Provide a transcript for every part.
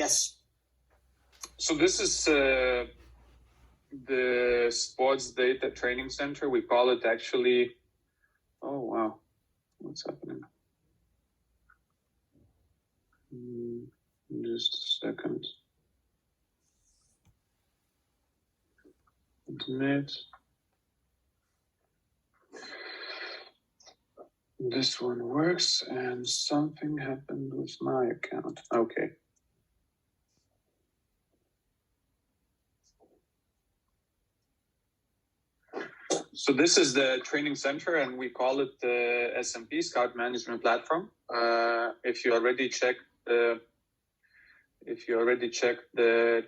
Yes. So this is the Sports Data Training Center. We call it actually. Oh wow, what's happening? Just a second. Internet. This one works, and something happened with my account. Okay. So this is the training center, and we call it the SMP Scout Management Platform. If you already checked the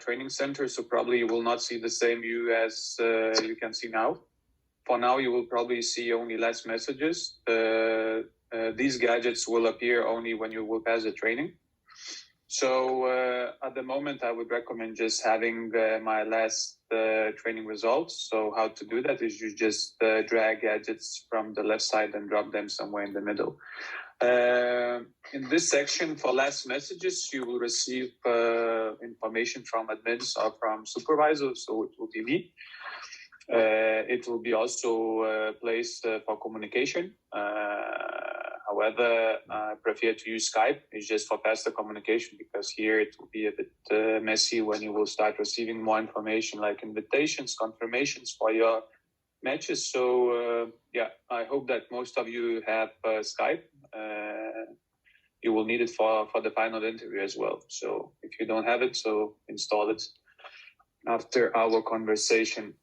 training center, so probably you will not see the same view as you can see now. For now, you will probably see only less messages. These gadgets will appear only when you will pass the training. So at the moment, I would recommend just having my last training results. So how to do that is you just drag gadgets from the left side and drop them somewhere in the middle. In this section for last messages, you will receive information from admins or from supervisors, so it will be me. It will be also placed for communication. However, I prefer to use Skype. It's just for faster communication, because here it will be a bit messy when you will start receiving more information like invitations, confirmations for your matches. So I hope that most of you have Skype. You will need it for the final interview as well. So if you don't have it, so install it after our conversation.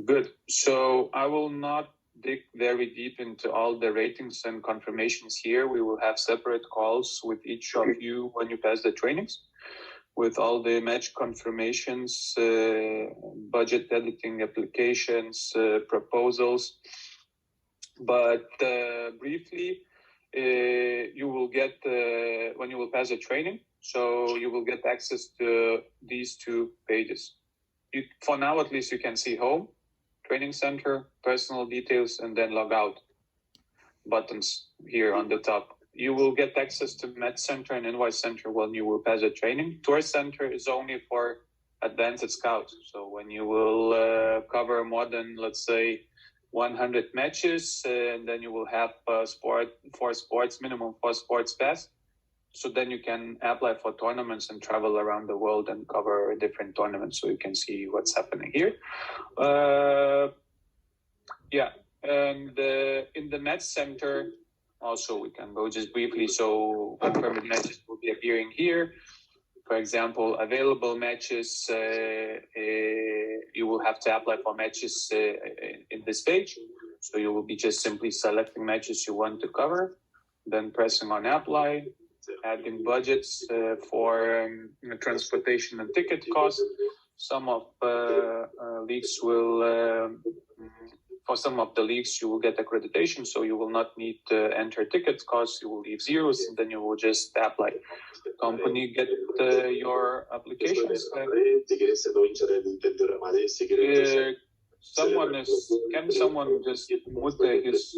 Good. So I will not dig very deep into all the ratings and confirmations here. We will have separate calls with each of you when you pass the trainings, with all the match confirmations, budget editing applications, proposals. But briefly, you will get, when you will pass the training, so you will get access to these two pages. For now, at least, you can see home, training center, personal details, and then log out buttons here on the top. You will get access to Med Center and Invite Center when you will pass the training. Tour Center is only for advanced scouts. So when you will cover more than, let's say, 100 matches, and then you will have minimum 4 sports pass. So then you can apply for tournaments and travel around the world and cover different tournaments, so you can see what's happening here. And in the match center, also we can go just briefly. So confirmed matches will be appearing here. For example, available matches, you will have to apply for matches in this page. So you will be just simply selecting matches you want to cover, then pressing on apply, adding budgets for transportation and ticket costs. Some of leagues will, for some of the leagues, you will get accreditation, so you will not need to enter ticket costs. You will leave zeros, and then you will just apply. The company get your applications. Can someone just mute his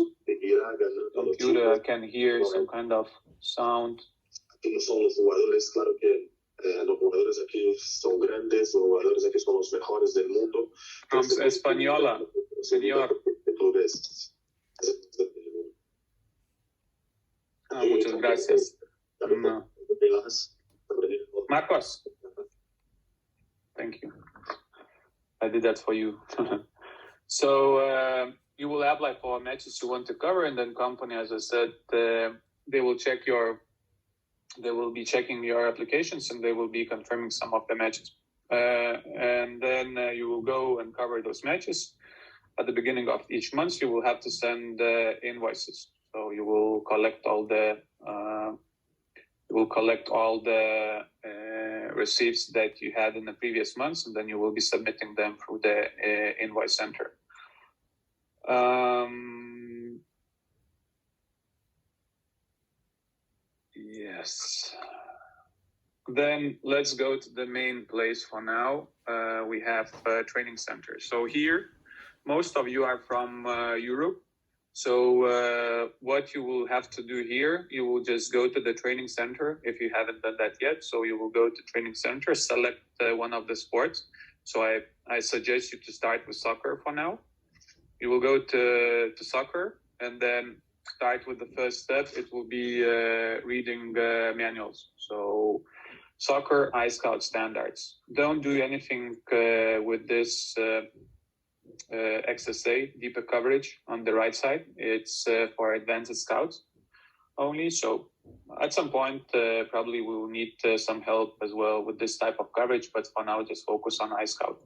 computer? I can hear some kind of sound. Los jugadores, claro que los jugadores aquí son grandes, los jugadores aquí son los mejores del mundo. Española, señor. Muchas gracias. Marcos. Thank you. I did that for you. So you will apply for matches you want to cover, and then company, as I said, they will be checking your applications, and they will be confirming some of the matches. And then you will go and cover those matches. At the beginning of each month, you will have to send invoices. So you will collect all the receipts that you had in the previous months, and then you will be submitting them through the invoice center. Yes. Then let's go to the main place for now. We have training center. So here, most of you are from Europe. So what you will have to do here, you will just go to the training center if you haven't done that yet. So you will go to training center, select one of the sports. So I suggest you to start with soccer for now. You will go to soccer and then start with the first step. It will be reading manuals. So soccer iScout standards. Don't do anything with this XSA, deeper coverage on the right side. It's for advanced scouts only. So at some point, probably we will need some help as well with this type of coverage, but for now, just focus on iScout.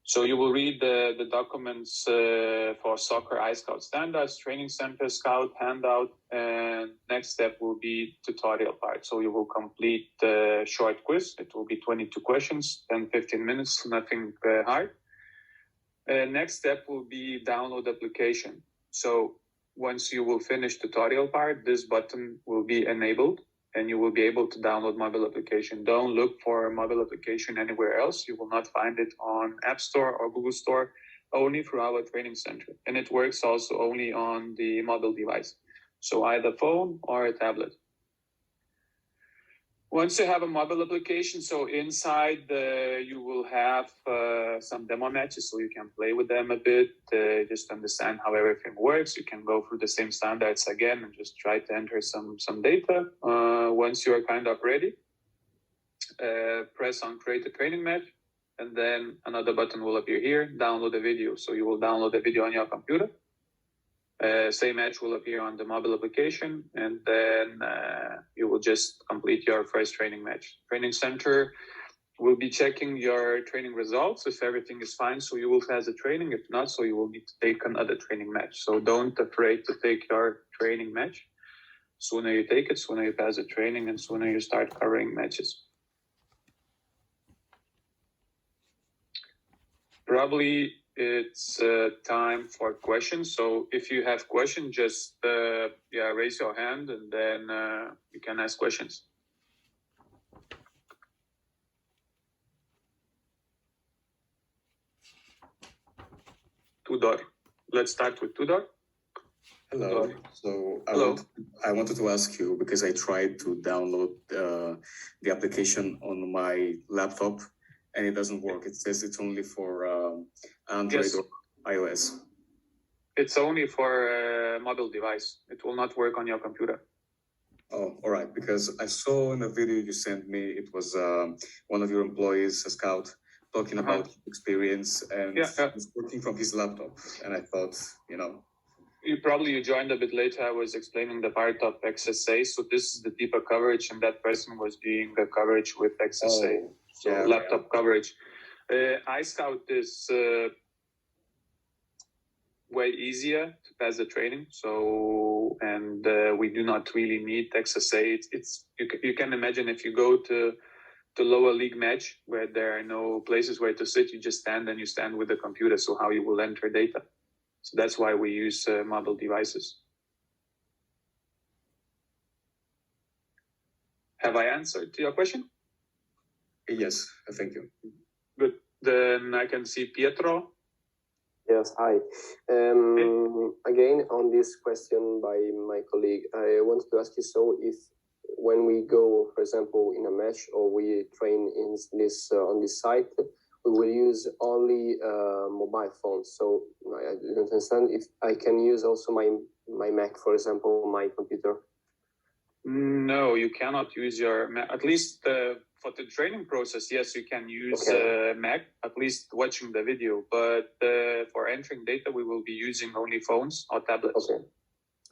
So you will read the documents for soccer iScout standards, training center scout handout, and next step will be tutorial part. So you will complete the short quiz. It will be 22 questions, 10-15 minutes, nothing hard. Next step will be download application. So once you will finish tutorial part, this button will be enabled and you will be able to download mobile application. Don't look for a mobile application anywhere else. You will not find it on App Store or Google Store, only through our training center. And it works also only on the mobile device. So either phone or a tablet. Once you have a mobile application, so inside you will have some demo matches, so you can play with them a bit, just understand how everything works. You can go through the same standards again and just try to enter some data. Once you are kind of ready, press on create a training match, and then another button will appear here, download a video. So you will download a video on your computer. Same match will appear on the mobile application, and then you will just complete your first training match. Training center will be checking your training results if everything is fine. So you will pass the training. If not, so you will need to take another training match. So don't afraid to take your training match. Sooner you take it, sooner you pass the training, and sooner you start covering matches. Probably it's time for questions. So if you have questions, just raise your hand and then you can ask questions. Tudor. Let's start with Tudor. Hello. So I wanted to ask you, because I tried to download the application on my laptop and it doesn't work. It says it's only for Android or iOS. It's only for a mobile device. It will not work on your computer. Oh, all right. Because I saw in the video you sent me, it was one of your employees, a scout, talking about his experience, and was working from his laptop. And I thought, You joined a bit later. I was explaining the part of XSA. So this is the deeper coverage, and that person was doing the coverage with XSA. Laptop coverage. iScout is way easier to pass the training. So, and we do not really need XSA. You can imagine if you go to lower league match where there are no places where to sit, you just stand and you stand with the computer. So how you will enter data. So that's why we use mobile devices. Have I answered to your question? Yes, thank you. Good. Then I can see Pietro. Yes, hi. Again, on this question by my colleague, I wanted to ask you, so if when we go, for example, in a match or we train in this on this site, we will use only mobile phones. So I don't understand if I can use also my Mac, for example, my computer. No, you cannot use your Mac. At least for the training process, yes, you can use Mac, at least watching the video. But for entering data, we will be using only phones or tablets.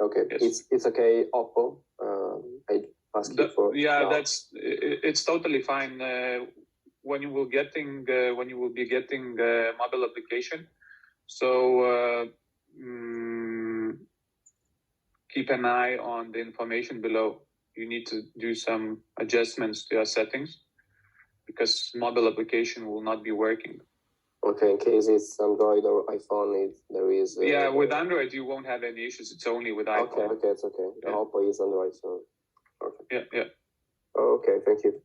Okay. Yes. It's okay. Oppo. I ask you for. Yeah, it's totally fine. When you will be getting mobile application, so keep an eye on the information below. You need to do some adjustments to your settings because mobile application will not be working. Okay, in case it's Android or iPhone, there is. With Android you won't have any issues. It's only with iPhone. Okay, it's okay. Yeah. Oppo is Android, so perfect. Yeah. Okay, thank you.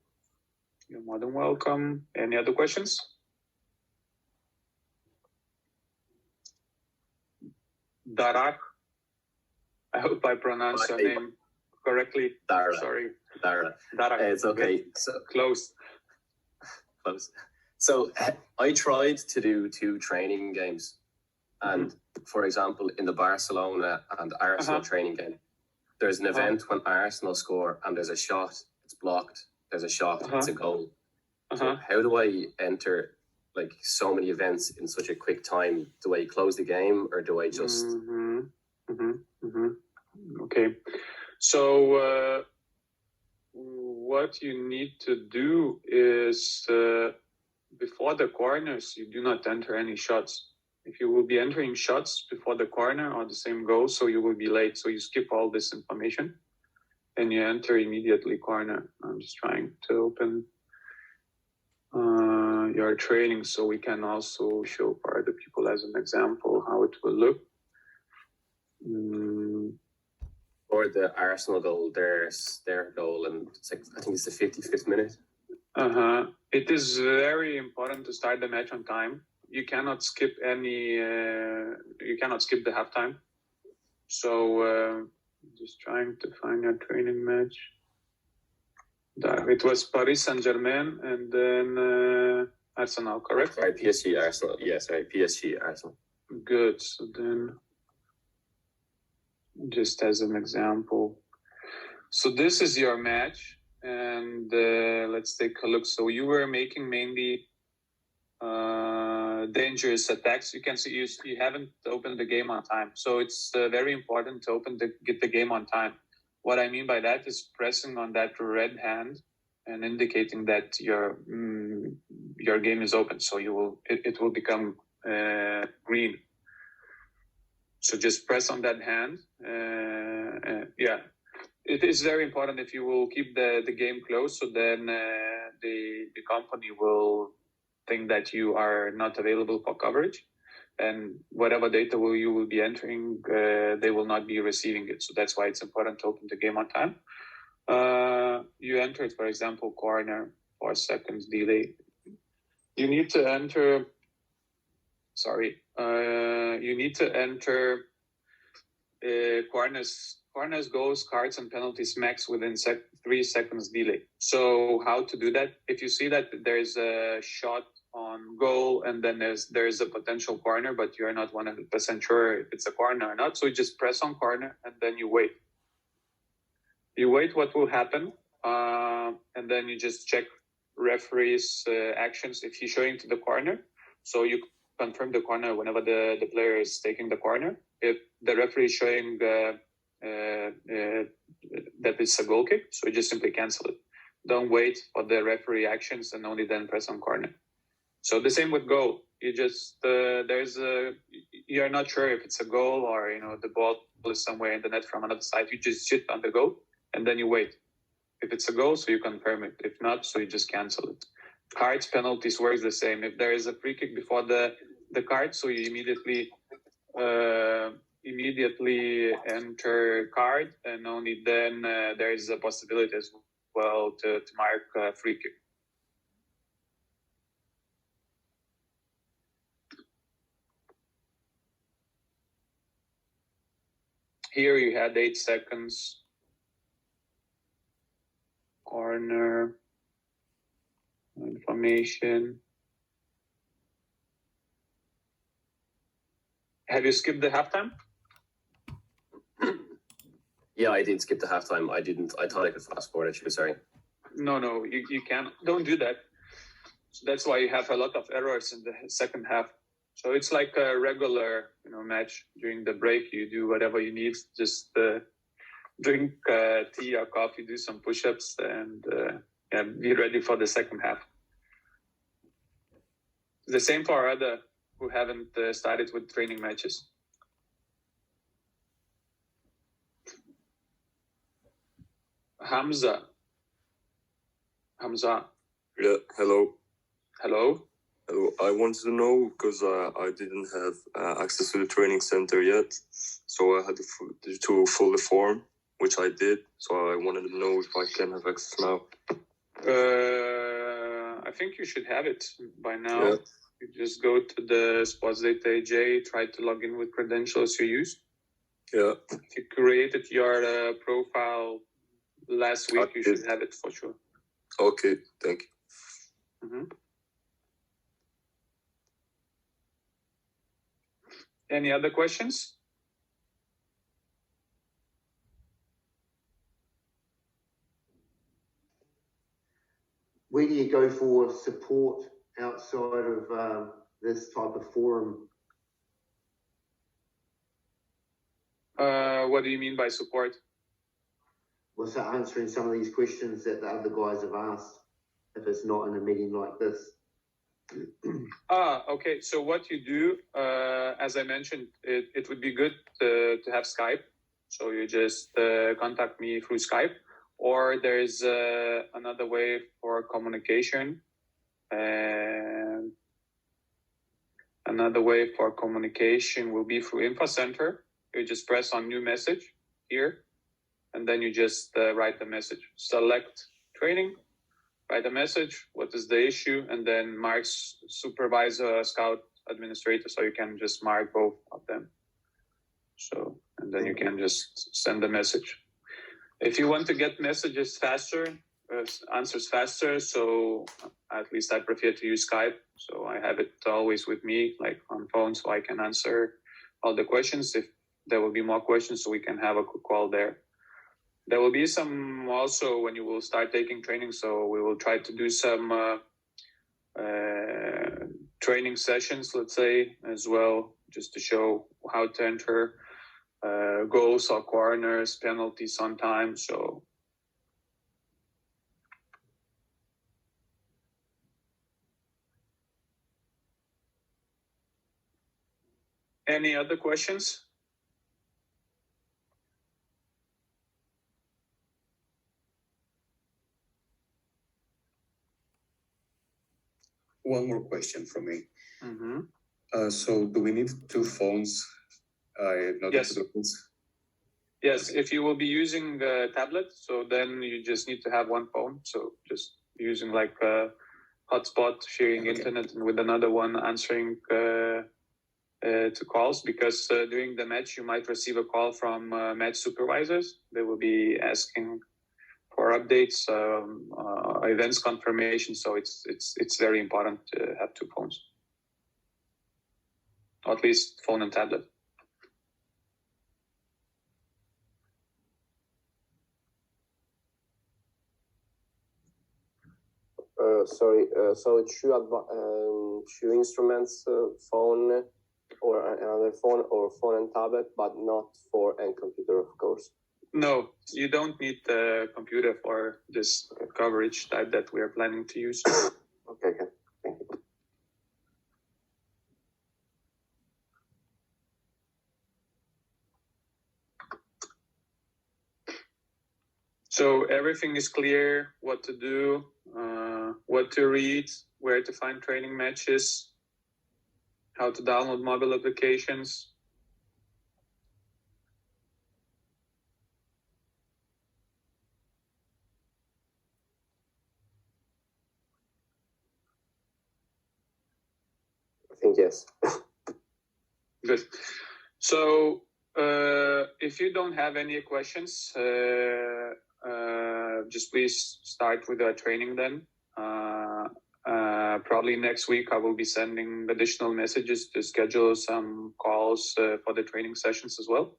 You're more than welcome. Any other questions? Darak, I hope I pronounced your name correctly. Dara. Sorry. Dara. Dara. It's okay. So Close. So I tried to do 2 training games, and for example, in the Barcelona and Arsenal training game, there's an event when Arsenal score and there's a shot, it's blocked. There's a shot, it's a goal. So how do I enter like so many events in such a quick time? Do I close the game or do I just? Okay, so what you need to do is before the corners, you do not enter any shots. If you will be entering shots before the corner or the same goal, so you will be late. So you skip all this information and you enter immediately corner. I'm just trying to open your training so we can also show for other people as an example how it will look. Or the Arsenal goal, their goal, and it's like, I think it's the 55th minute. It is very important to start the match on time. You cannot skip you cannot skip the halftime. So just trying to find your training match. It was Paris Saint-Germain and then Arsenal, correct? Sorry, PSG, Arsenal. Yeah, sorry, PSG, Arsenal. Good. So then, just as an example. So this is your match. And let's take a look. So you were making mainly dangerous attacks. You can see you haven't opened the game on time. So it's very important to get the game on time. What I mean by that is pressing on that red hand and indicating that your game is open. So it will become green. So just press on that hand. It is very important if you will keep the game close, so then the company will think that you are not available for coverage, and whatever data you will be entering, they will not be receiving it. So that's why it's important to open the game on time. You entered, for example, corner, 4 seconds delay. You need to enter. You need to enter corners, goals, cards, and penalties max within 3 seconds delay. So how to do that? If you see that there's a shot on goal and then there's a potential corner, but you're not 100% sure if it's a corner or not, so you just press on corner and then you wait. You wait what will happen, and then you just check referee's actions if he's showing to the corner. So you confirm the corner whenever the player is taking the corner. If the referee is showing that it's a goal kick, so you just simply cancel it. Don't wait for the referee actions and only then press on corner. So the same with goal. You just you're not sure if it's a goal or the ball is somewhere in the net from another side. You just sit on the goal and then you wait. If it's a goal, so you confirm it. If not, so you just cancel it. Cards, penalties works the same. If there is a free kick before the card, so you immediately enter card, and only then there is a possibility as well to mark free kick. Here you had 8 seconds. Corner information. Have you skipped the halftime? Yeah, I did skip the halftime. I didn't. I thought I could fast forward it. Sorry. No, you can't. Don't do that. So that's why you have a lot of errors in the second half. So it's like a regular, match. During the break, you do whatever you need. Just drink tea or coffee, do some push-ups, and be ready for the second half. The same for other who haven't started with training matches. Hamza. Yeah, hello. Hello. I wanted to know because I didn't have access to the training center yet, so I had to fill the form, which I did. So I wanted to know if I can have access now. I think you should have it by now. Yeah. You just go to the Sports Data AJ, try to log in with credentials you use. Yeah. If you created your profile last week, you should have it for sure. Okay, thank you. Mm-hmm. Any other questions? Where do you go for support outside of this type of forum? What do you mean by support? Well, so answering some of these questions that the other guys have asked, if it's not in a meeting like this. Okay. So what you do, as I mentioned, it would be good to have Skype. So you just contact me through Skype, or there's another way for communication. And another way for communication will be through Info Center. You just press on new message here, and then you just write the message. Select training, write a message, what is the issue, and then mark supervisor, scout, administrator, so you can just mark both of them. So, and then you can just send the message. If you want to get messages faster, answers faster, so at least I prefer to use Skype. So I have it always with me, like on phone, so I can answer all the questions. If there will be more questions, so we can have a quick call there. There will be some also when you will start taking training. So we will try to do some training sessions, let's say, as well, just to show how to enter goals or corners, penalties on time. So any other questions? One more question from me. Mm-hmm. So do we need two phones in order Yes. to do this? Yes, if you will be using the tablet, so then you just need to have one phone. So just using like a hotspot, sharing internet, and with another one answering to calls, because during the match you might receive a call from match supervisors. They will be asking for updates, events confirmation. So it's very important to have two phones, or at least phone and tablet. So two instruments, phone or another phone, or phone and tablet, but not for and computer, of course. No, you don't need the computer for this coverage type that we are planning to use. Okay, thank you. So everything is clear, what to do, what to read, where to find training matches, how to download mobile applications. I think yes. Good. So if you don't have any questions, just please start with our training then. Probably next week I will be sending additional messages to schedule some calls for the training sessions as well.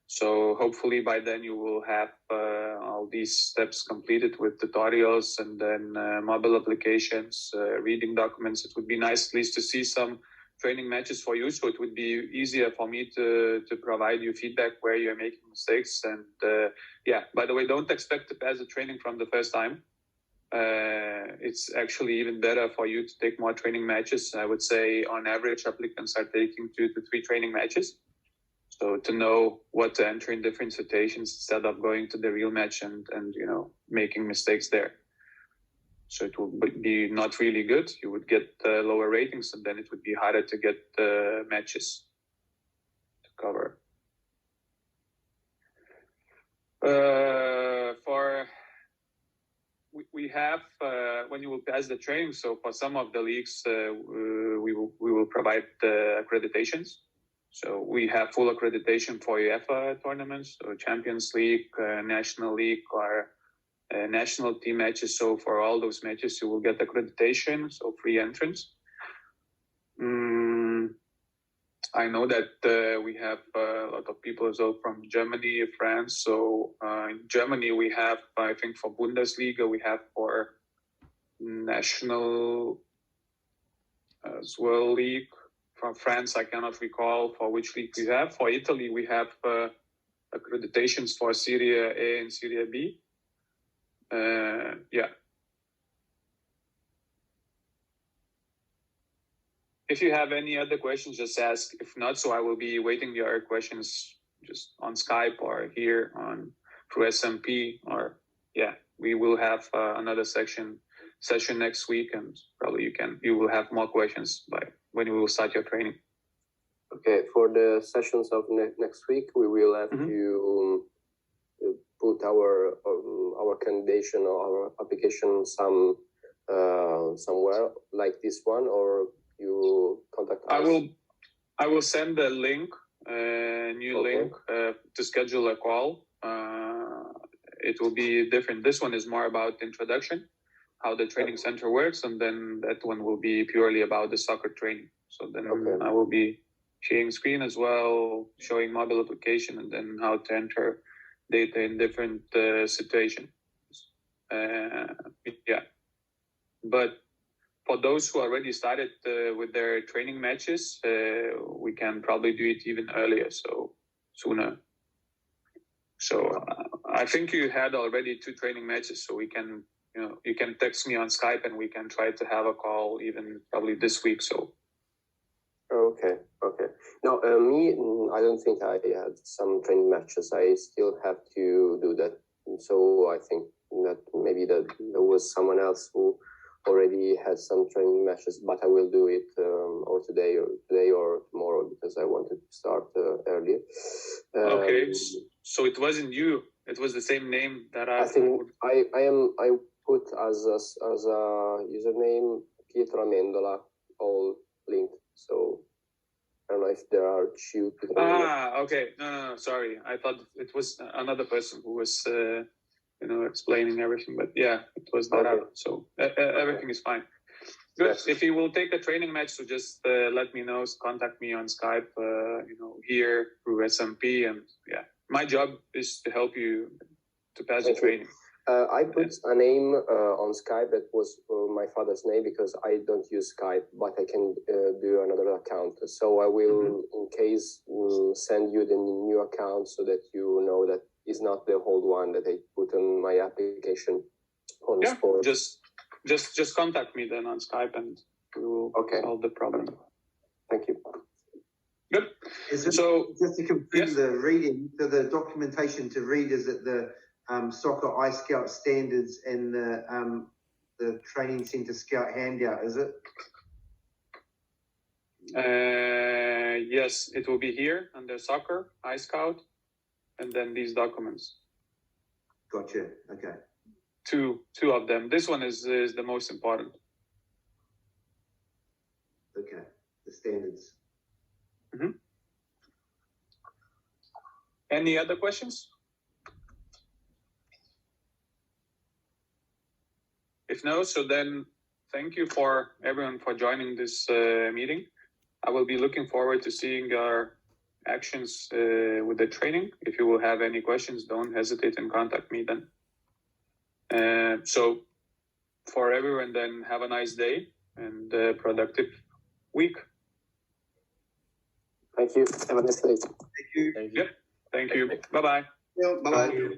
So hopefully by then you will have all these steps completed with tutorials and then mobile applications, reading documents. It would be nice at least to see some training matches for you, so it would be easier for me to provide you feedback where you're making mistakes. And yeah, by the way, don't expect to pass the training from the first time. It's actually even better for you to take more training matches. I would say on average applicants are taking 2 to 3 training matches. So to know what to enter in different situations instead of going to the real match and making mistakes there. So it would be not really good. You would get lower ratings, and then it would be harder to get matches to cover. We have when you will pass the training. So for some of the leagues, we will provide accreditations. So we have full accreditation for UEFA tournaments, so Champions League, National League, or national team matches. So for all those matches, you will get accreditation, so free entrance. I know that we have a lot of people as well from Germany, France. So in Germany, we have, I think, for Bundesliga, we have for national as well league. From France, I cannot recall for which league we have. For Italy, we have accreditations for Serie A and Serie B. Yeah. If you have any other questions, just ask. If not, so I will be waiting your questions just on Skype or here on through SMP. Or yeah, we will have another session next week, and probably you will have more questions by when you will start your training. Okay, for the sessions of next week, we will have to put our candidation or our application somewhere like this one, or you contact us? I will send a link, link to schedule a call. It will be different. This one is more about introduction, how the training center works, and then that one will be purely about the soccer training. So then I will be sharing screen as well, showing mobile application, and then how to enter data in different situations. Yeah, but for those who already started with their training matches, we can probably do it even earlier, so sooner. So I think you had already 2 training matches, so we can, you can text me on Skype and we can try to have a call even probably this week. So. Okay. Now, me, I don't think I had some training matches. I still have to do that. So I think that maybe that there was someone else who already had some training matches, but I will do it or today or tomorrow because I wanted to start earlier. Okay, so it wasn't you. It was the same name that I think I put as a username Pietro Amendola, all linked. So I don't know if there are 2. Okay. No. Sorry, I thought it was another person who was, explaining everything. But yeah, it was that. Okay. So everything is fine. Good. Yes. If you will take a training match, so just let me know. Contact me on Skype. Here through SMP, and yeah, my job is to help you to pass the training. I put a name on Skype that was my father's name because I don't use Skype, but I can do another account. So I will, in case, send you the new account so that you know that it's not the old one that I put on my application on sport. Just contact me then on Skype and we will solve the problem. Thank you. Good. So just to confirm the reading, so the documentation to read is at the Soccer iScout standards and the training center scout handout, is it? Yes, it will be here under Soccer iScout, and then these documents. Gotcha. Okay. Two of them. This one is the most important. Okay. The standards. Any other questions? If no, so then thank you for everyone for joining this meeting. I will be looking forward to seeing your actions with the training. If you will have any questions, don't hesitate and contact me then. So for everyone, then have a nice day and productive week. Thank you. Have a nice day. Thank you. Thank you. Bye-bye. Bye-bye.